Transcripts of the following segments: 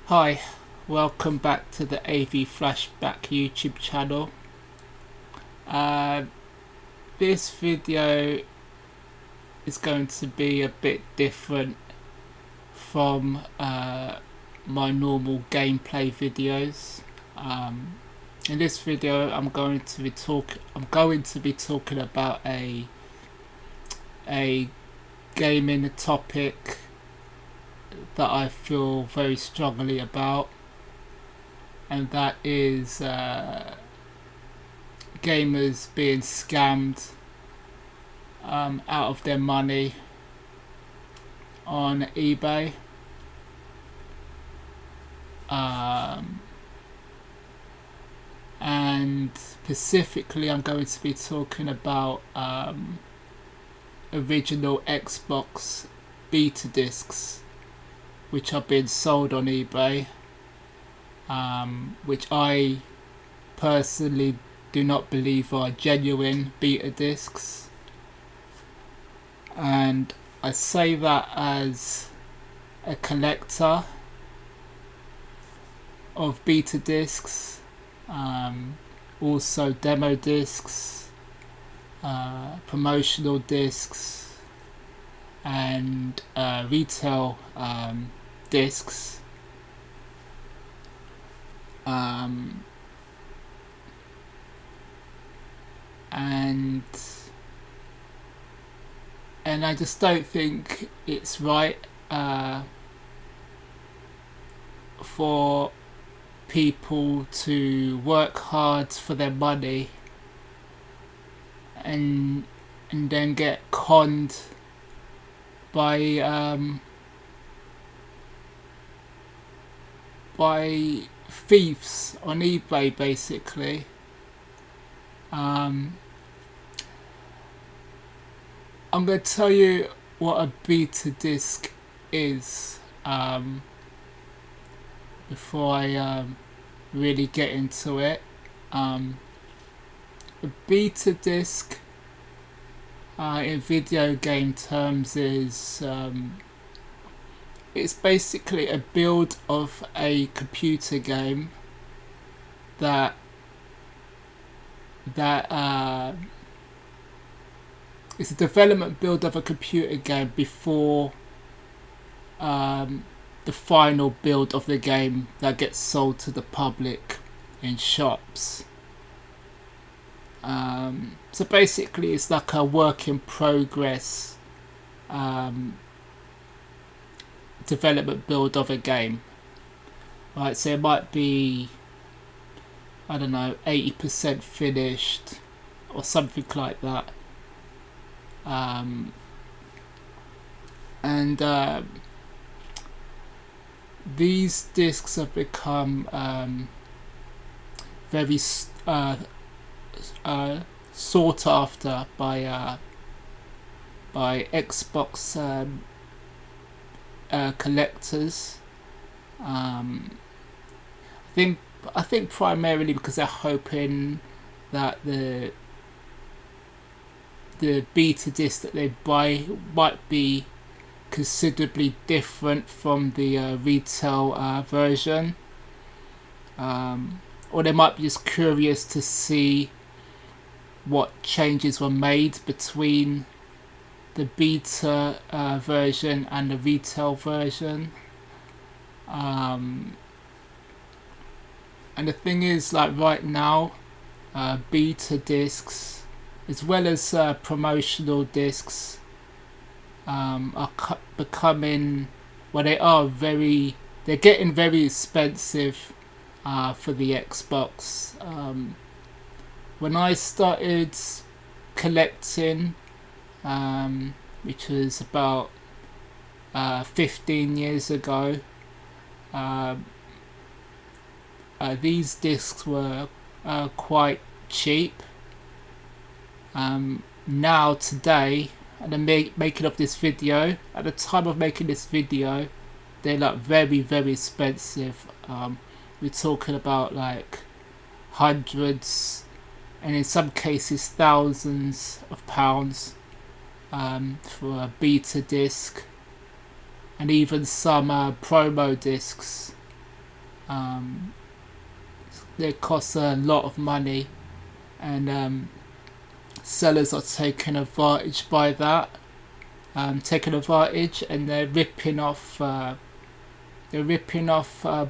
Hi, welcome back to the AV Flashback YouTube channel. This video is going to be a bit different from my normal gameplay videos. In this video, I'm going to be talking about a gaming topic that I feel very strongly about, and that is gamers being scammed out of their money on eBay. And specifically, I'm going to be talking about original Xbox beta discs which have been sold on eBay, which I personally do not believe are genuine beta discs. And I say that as a collector of beta discs, also demo discs, promotional discs, and retail discs. And I just don't think it's right for people to work hard for their money and then get conned by thieves on eBay, basically. I'm going to tell you what a beta disc is before I really get into it. A beta disc in video game terms is it's basically a build of a computer game that it's a development build of a computer game before the final build of the game that gets sold to the public in shops. So basically it's like a work in progress development build of a game. Right, so it might be, I don't know, 80% finished or something like that. These discs have become very sought after by Xbox collectors. I think primarily because they're hoping that the beta disc that they buy might be considerably different from the retail version, or they might be just curious to see what changes were made between the beta version and the retail version. And the thing is, like right now, beta discs as well as promotional discs are becoming, well, they're getting very expensive for the Xbox. When I started collecting, which was about 15 years ago, these discs were quite cheap. Now today, at the making of this video, at the time of making this video, they're like very, very expensive. We're talking about like hundreds and in some cases thousands of pounds for a beta disc, and even some promo discs They cost a lot of money, and sellers are taking advantage by that. Taking advantage, and they're ripping off.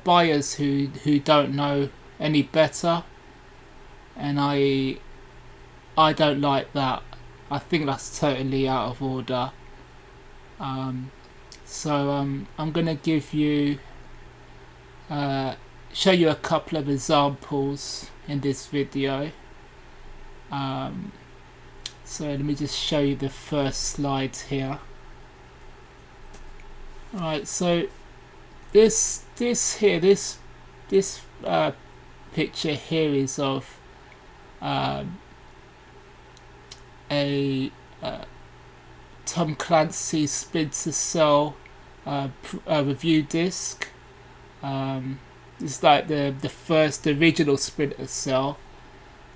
Buyers who don't know any better, and I don't like that. I think that's totally out of order. I'm gonna give you show you a couple of examples in this video. So let me just show you the first slide here. Alright, so this picture here is of a Tom Clancy Splinter Cell review disc. It's like the first original Splinter Cell,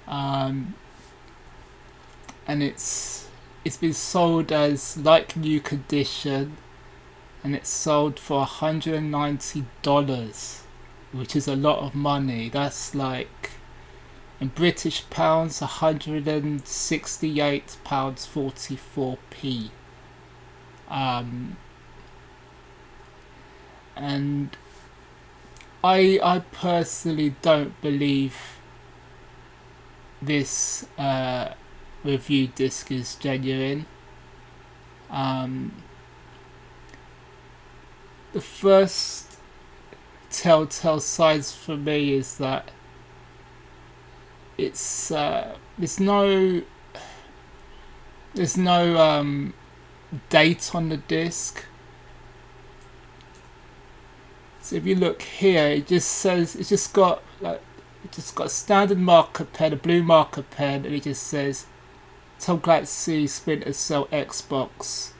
and it's been sold as like new condition, and it's sold for $190, which is a lot of money. That's like, in British pounds, £168.44p. And I personally don't believe this review disc is genuine. The first telltale signs for me is that there's no date on the disc. So if you look here, it just says, it's just got a standard marker pen, a blue marker pen, and it just says Tom Clancy Splinter Cell Xbox,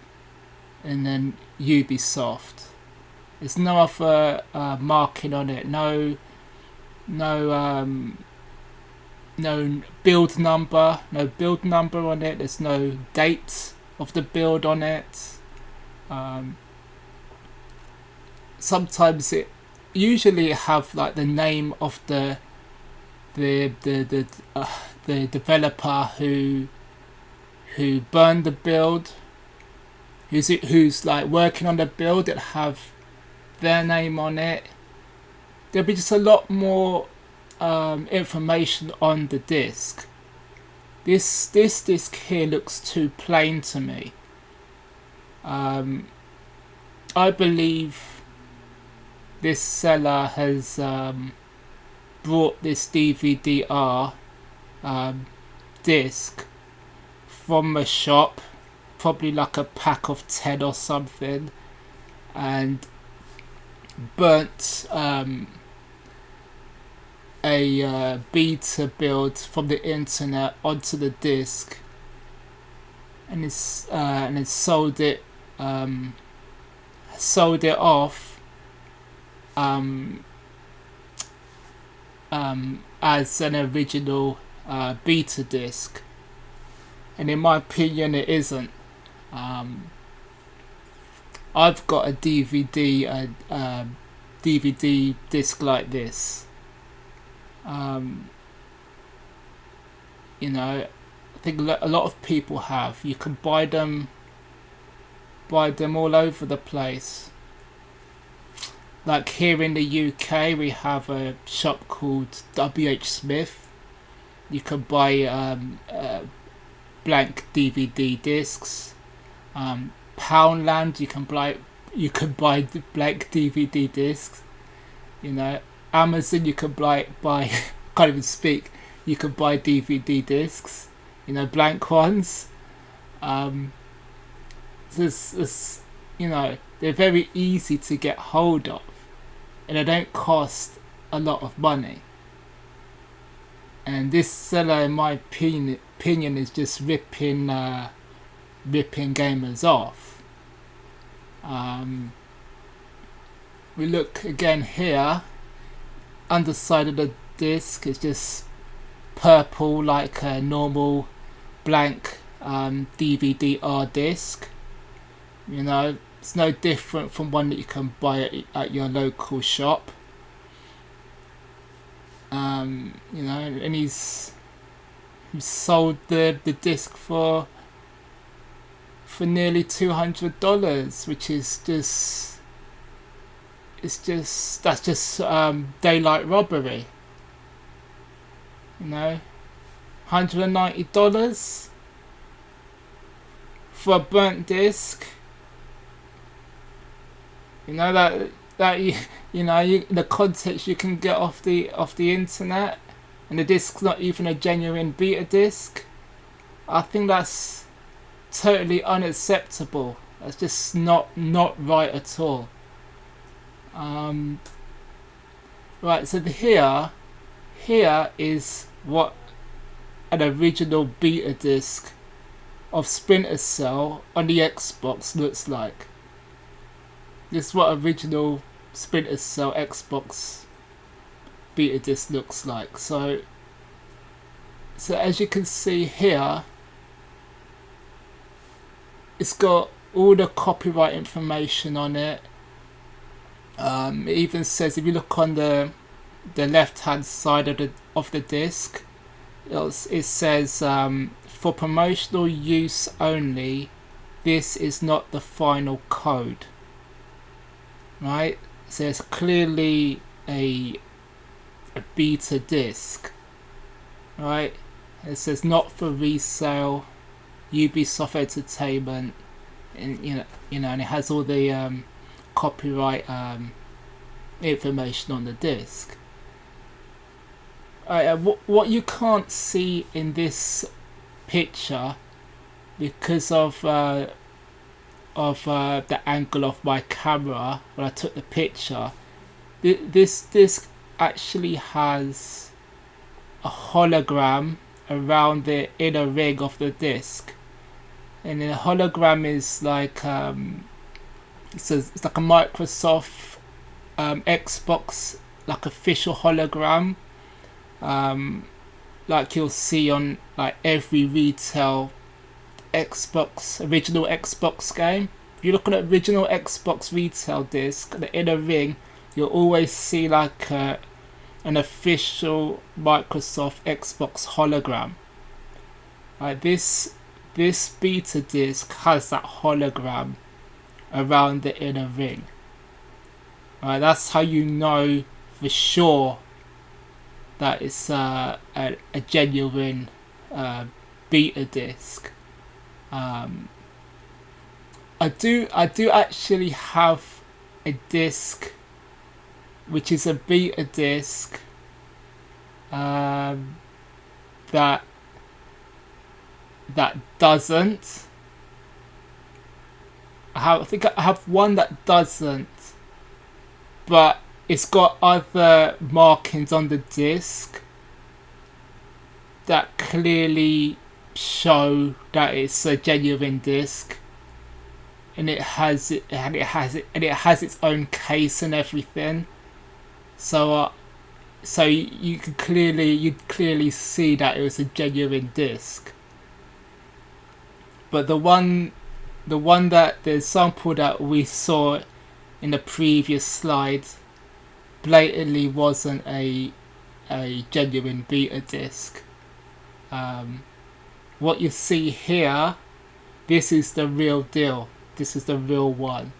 and then Ubisoft. There's no other marking on it. No build number. No build number on it. There's no date of the build on it. Sometimes usually have like the name of the developer who burned the build, who's like working on the build. It'll have their name on it. There'll be just a lot more information on the disc. This disc here looks too plain to me. I believe this seller has brought this DVD-R disc from a shop, probably like a pack of 10 or something, and burnt a beta build from the internet onto the disc, and it's sold it off as an original beta disc, and in my opinion it isn't. I've got a DVD disc like this. You know, I think a lot of people have. You can buy them all over the place. Like here in the UK, we have a shop called WH Smith. You can buy blank DVD discs. Poundland, you can buy the blank DVD discs. You know, Amazon, you can buy can't even speak. You can buy DVD discs. You know, blank ones. This, you know, they're very easy to get hold of, and they don't cost a lot of money. And this seller, in my opinion, is just ripping gamers off. We look again here. Underside of the disc is just purple, like a normal blank DVD-R disc. You know, it's no different from one that you can buy at your local shop. You know, and he's sold the disc for nearly $200, which is just that's just daylight robbery. You know, $190 for a burnt disc. You know the context you can get off the internet, and the disc's not even a genuine beta disc. I think that's totally unacceptable. That's just not right at all. Right, so here is what an original beta disc of Splinter Cell on the Xbox looks like. This is what original Splinter Cell Xbox beta disc looks like. So as you can see here, it's got all the copyright information on it. It even says, if you look on the left hand side of the disc, it says for promotional use only, this is not the final code. Right, so it's clearly a beta disc. Right, it says not for resale, Ubisoft Entertainment, and you know, and it has all the copyright information on the disc. What you can't see in this picture, because of the angle of my camera when I took the picture, this disc actually has a hologram around the inner ring of the disc, and the hologram is like it's like a Microsoft Xbox, like official hologram, like you'll see on like every retail original Xbox game. If you look at an original Xbox retail disc, the inner ring, you'll always see like an official Microsoft Xbox hologram. Like this beta disc has that hologram around the inner ring. That's how you know for sure that it's a genuine beta disc. I do actually have a disc which is a beta disc that doesn't. I think I have one that doesn't, but it's got other markings on the disc that clearly show that it's a genuine disc, and it has its own case and everything. So you'd clearly see that it was a genuine disc. But the sample that we saw in the previous slide blatantly wasn't a genuine beta disc. What you see here, this is the real deal. This is the real one.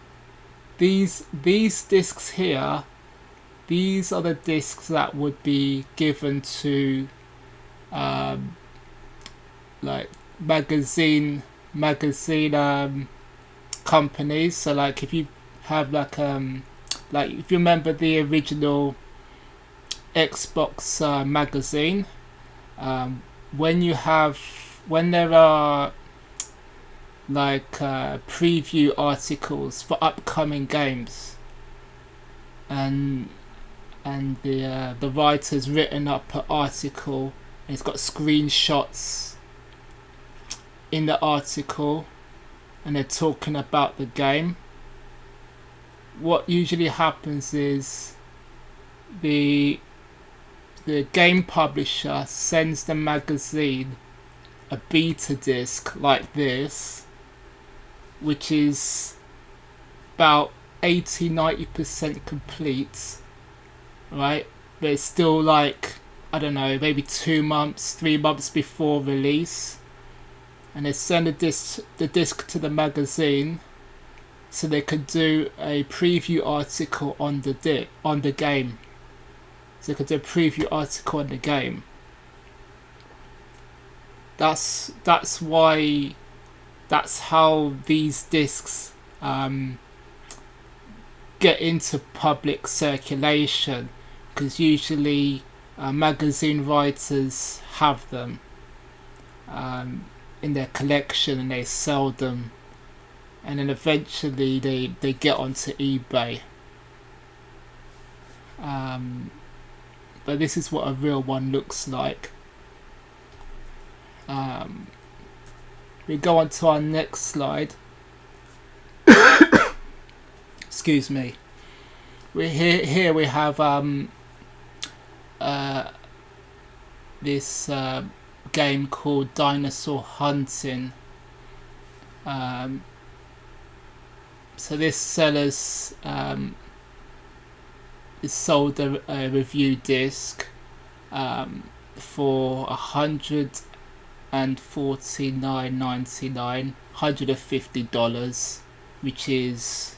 These discs here, these are the discs that would be given to like magazine companies. So like if you have like if you remember the original Xbox magazine, when there are like preview articles for upcoming games, and the writer's written up an article, and it's got screenshots in the article, and they're talking about the game. What usually happens is the game publisher sends the magazine a beta disc like this, which is about 80-90% complete, right? but it's still like, I don't know, maybe 2 months, 3 months before release, and they send the disc to the magazine so they could do a preview article on the game. So they could do a preview article on the game. That's how these discs get into public circulation, because usually magazine writers have them in their collection and they sell them, and then eventually they get onto eBay. But this is what a real one looks like. We go on to our next slide. Excuse me. Here we have this game called Dinosaur Hunting. So this seller's sold a review disc for $149.99, $150, which is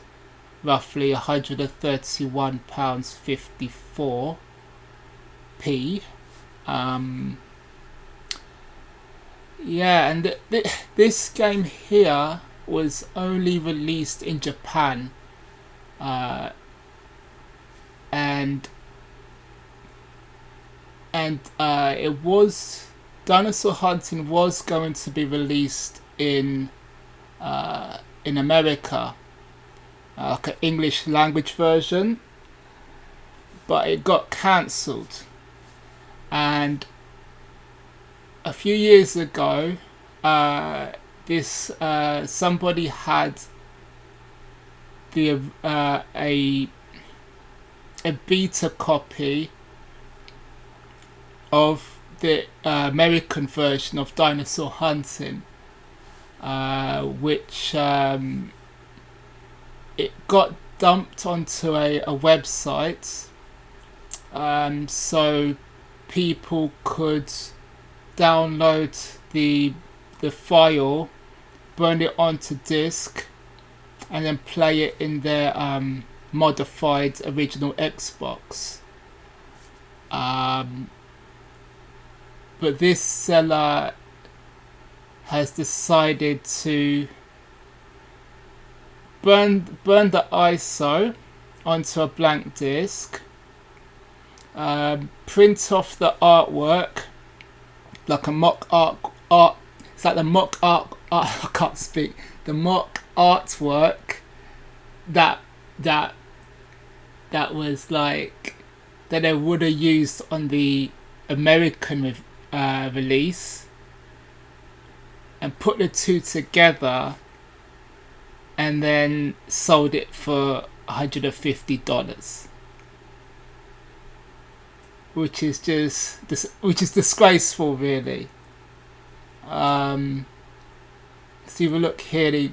roughly £131.54. Yeah, and this game here was only released in Japan, and it was, Dinosaur Hunting was going to be released in America, like an English language version, but it got cancelled. And a few years ago, somebody had a beta copy of the American version of Dinosaur Hunting, which it got dumped onto a website, so people could download the file, burn it onto disk, and then play it in their modified original Xbox. But this seller has decided to burn the ISO onto a blank disk, print off the artwork, like a mock art. It's like the mock art. I can't speak. The mock artwork that was like that they would have used on the American release, and put the two together, and then sold it for $150, which is disgraceful, really. So if you look here,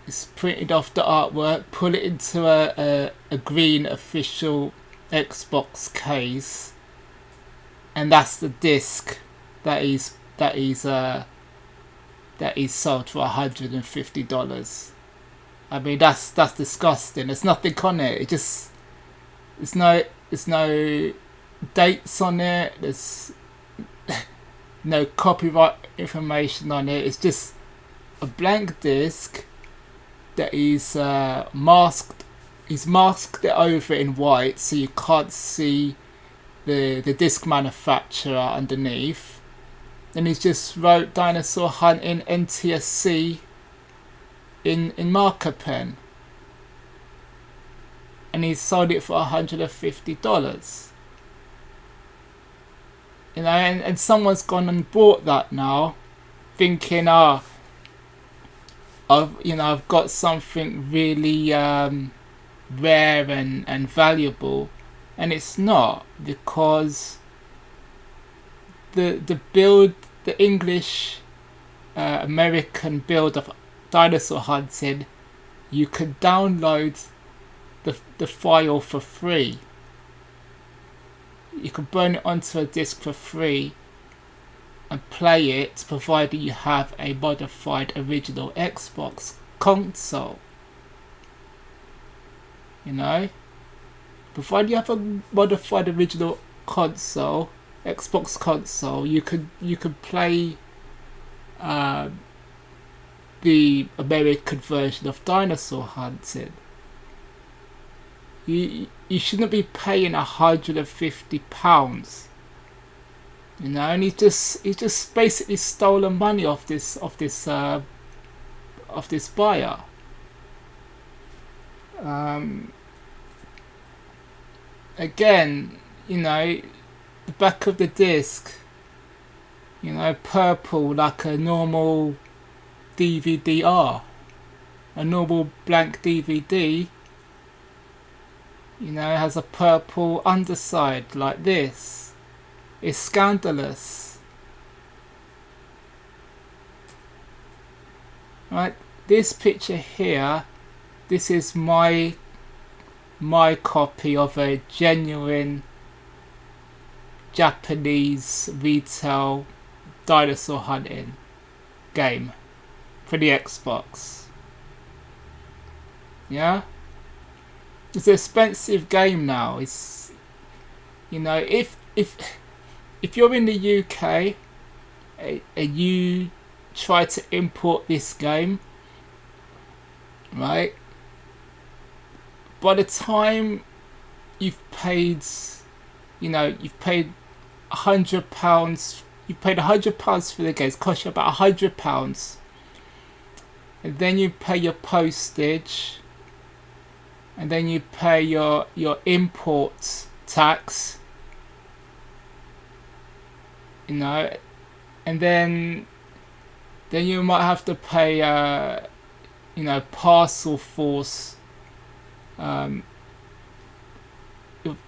it's printed off the artwork, put it into a green official Xbox case, and that's the disc that is sold for $150. I mean, that's disgusting. There's nothing on it. There's no dates on it. There's no copyright information on it. It's just a blank disc that is masked. He's masked it over in white, so you can't see the disc manufacturer underneath. And he's just wrote Dinosaur Hunting NTSC in marker pen, and he sold it for $150. You know, and someone's gone and bought that now, thinking, I've got something really rare and valuable, and it's not, because the English American build of Dinosaur Hunting, you could download the file for free. You can burn it onto a disc for free and play it, provided you have a modified original Xbox console. You know, provided you have a modified original console, Xbox console, you could play the American version of Dinosaur Hunting. You shouldn't be paying £150. You know, and he just basically stolen money off this buyer. Again, you know, the back of the disc, you know, purple like a normal DVD-R, a normal blank DVD. You know, it has a purple underside like this. It's scandalous. Right, this picture here, this is my copy of a genuine Japanese retail dinosaur hunting game for the Xbox. Yeah? It's an expensive game now. It's, you know, if you're in the UK and you try to import this game, right? By the time you've paid, you know, you've paid £100. You paid £100 for the game. It's cost you about £100, and then you pay your postage, and then you pay your import tax. You know, and then you might have to pay, you know, parcel force. You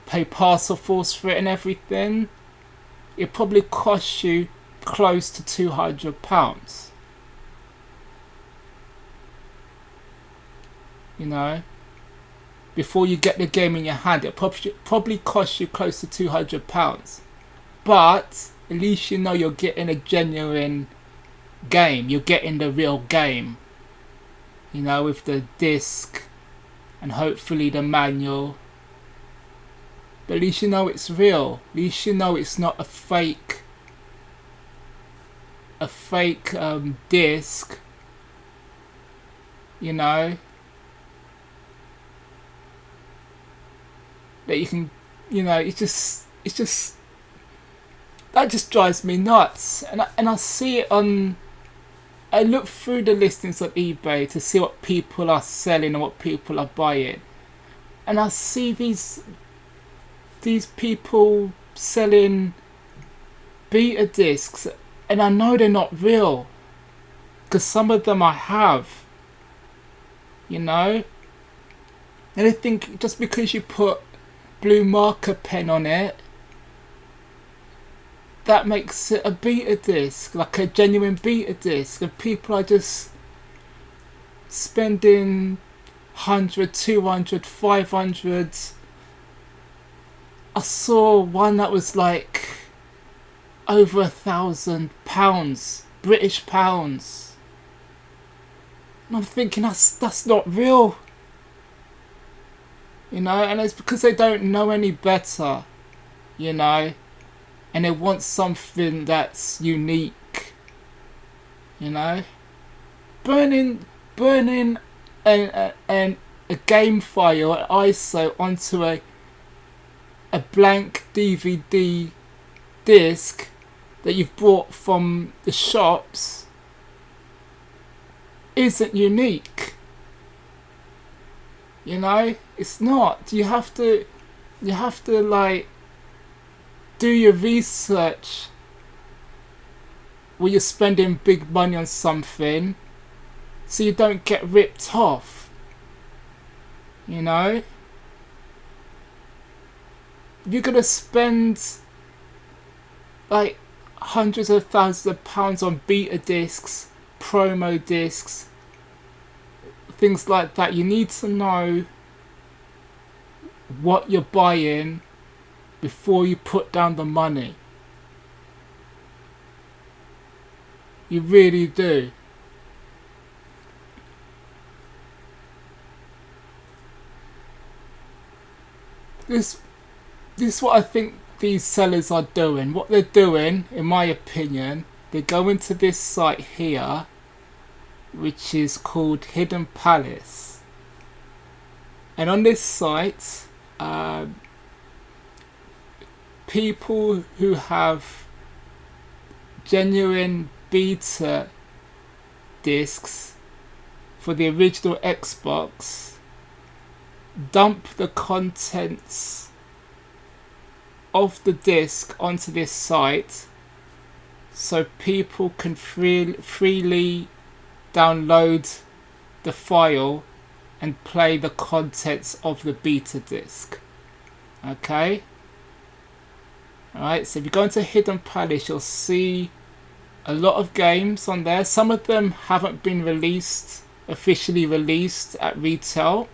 pay parcel force for it and everything. It probably costs you close to £200. You know, before you get the game in your hand, it probably costs you close to £200. But at least you know you're getting a genuine game. You're getting the real game. You know, with the disc and hopefully the manual. But at least you know it's real. At least you know it's not a fake disc. You know, that you can, you know, it's just that just drives me nuts. And I see it on, I look through the listings on eBay to see what people are selling and what people are buying, and I see these people selling beta discs, and I know they're not real because some of them I have, you know, and I think just because you put blue marker pen on it, that makes it a beta disc, like a genuine beta disc, and people are just spending 100, 200, 500. I saw one that was like over £1,000, British pounds, and I'm thinking that's not real, you know, and it's because they don't know any better, you know. And they want something that's unique, you know. Burning a game file, an ISO, onto a blank DVD disc that you've bought from the shops isn't unique. You know, it's not. You have to like do your research when you're spending big money on something, so you don't get ripped off. You know, if you're gonna spend like hundreds of thousands of pounds on beta discs, promo discs, things like that, you need to know what you're buying before you put down the money. You really do. This is what I think these sellers are doing. What they're doing, in my opinion, they go into this site here, which is called Hidden Palace. And on this site, people who have genuine beta discs for the original Xbox dump the contents of the disc onto this site so people can freely download the file and play the contents of the beta disc. Okay? Alright, so if you go into Hidden Palace, you'll see a lot of games on there. Some of them haven't been officially released at retail.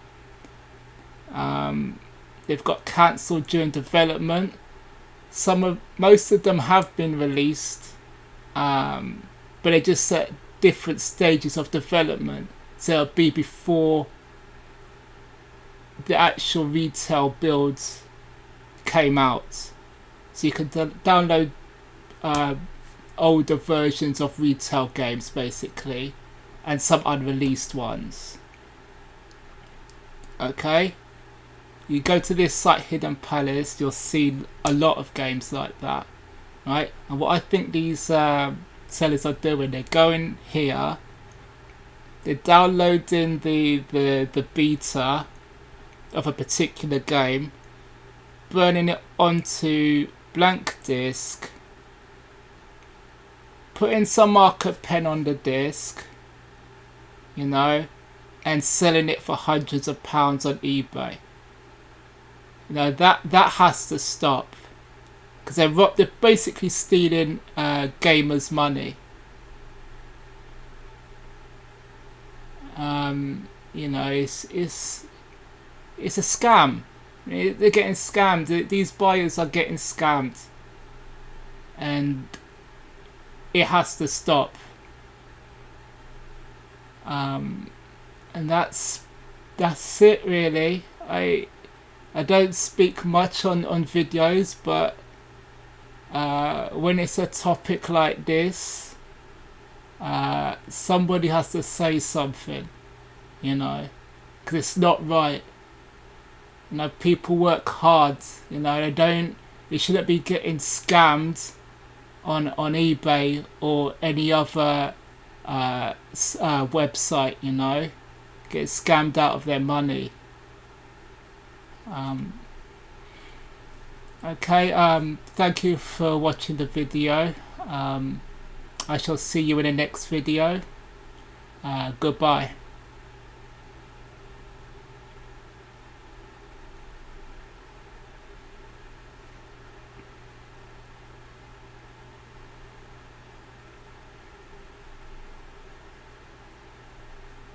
They've got cancelled during development. Most of them have been released, but they're just at different stages of development. So it'll be before the actual retail builds came out. So you can download older versions of retail games, basically, and some unreleased ones. Okay? You go to this site, Hidden Palace, you'll see a lot of games like that, right? And what I think these sellers are doing, they're going here, they're downloading the beta of a particular game, burning it onto blank disc, putting some marker pen on the disc, and selling it for hundreds of pounds on eBay. That has to stop, because they're basically stealing gamers' money. It's a scam. They're getting scammed. These buyers are getting scammed, and it has to stop. And that's it, really. I don't speak much on videos, but when it's a topic like this, somebody has to say something, because it's not right. People work hard, they shouldn't be getting scammed on eBay or any other website, get scammed out of their money. Okay, thank you for watching the video. I shall see you in the next video. Goodbye.